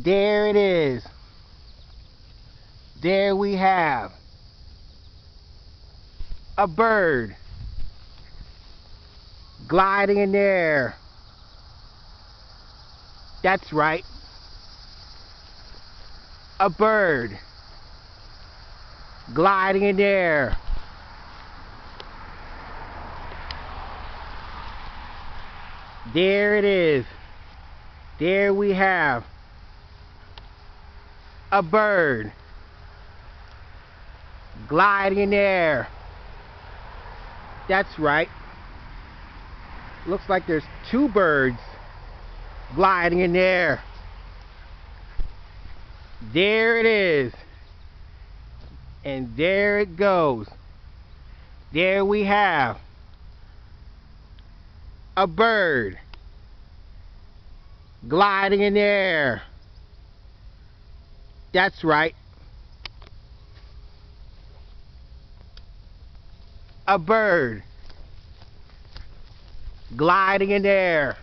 There it is. There we have a bird gliding in the air. That's right. A bird gliding in the air. There it is. There we have a bird gliding in the air. That's right. Looks like there's two birds gliding in the air. There it is. And there it goes. There we have a bird gliding in the air. That's right. A bird gliding in the air.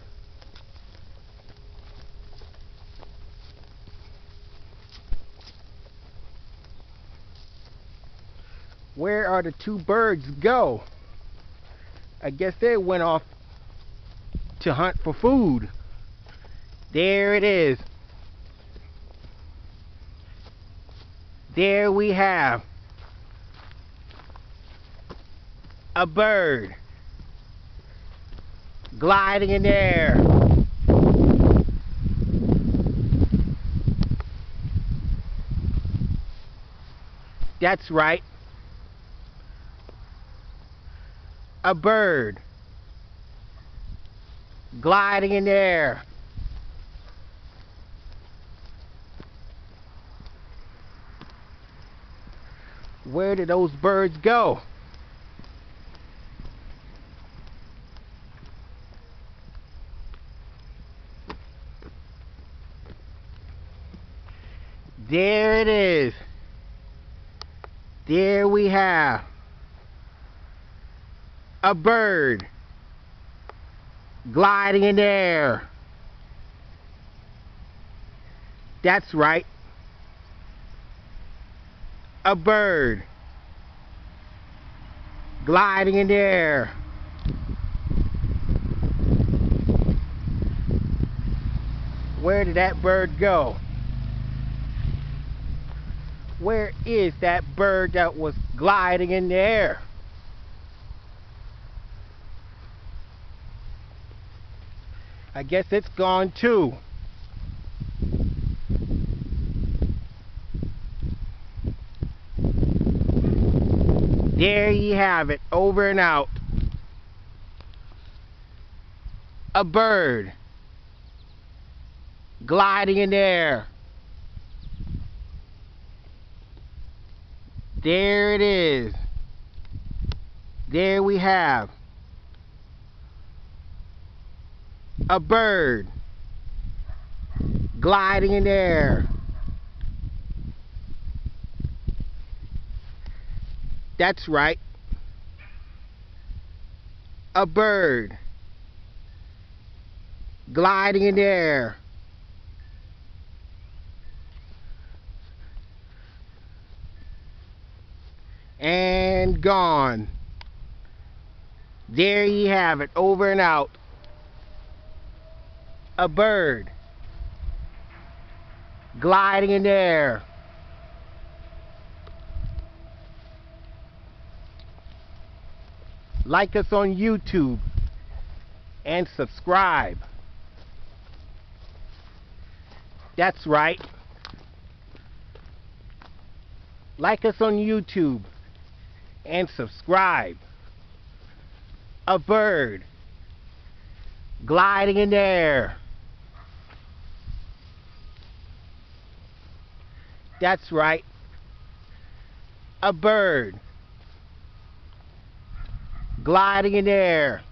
Where are the two birds go? I guess they went off to hunt for food. There it is. There we have a bird gliding in the air. That's right. A bird gliding in the air. Where did those birds go? There it is. There we have a bird gliding in the air. That's right. A bird gliding in the air. Where did that bird go? Where is that bird that was gliding in the air? I guess it's gone too. There you have it, over and out. A bird gliding in the air. There it is. There we have a bird gliding in the air. That's right. A bird gliding in the air. And gone. There you have it, over and out. A bird gliding in the air. Like us on YouTube and subscribe. That's right. Like us on YouTube and subscribe. A bird gliding in the air. That's right. A bird gliding in the air.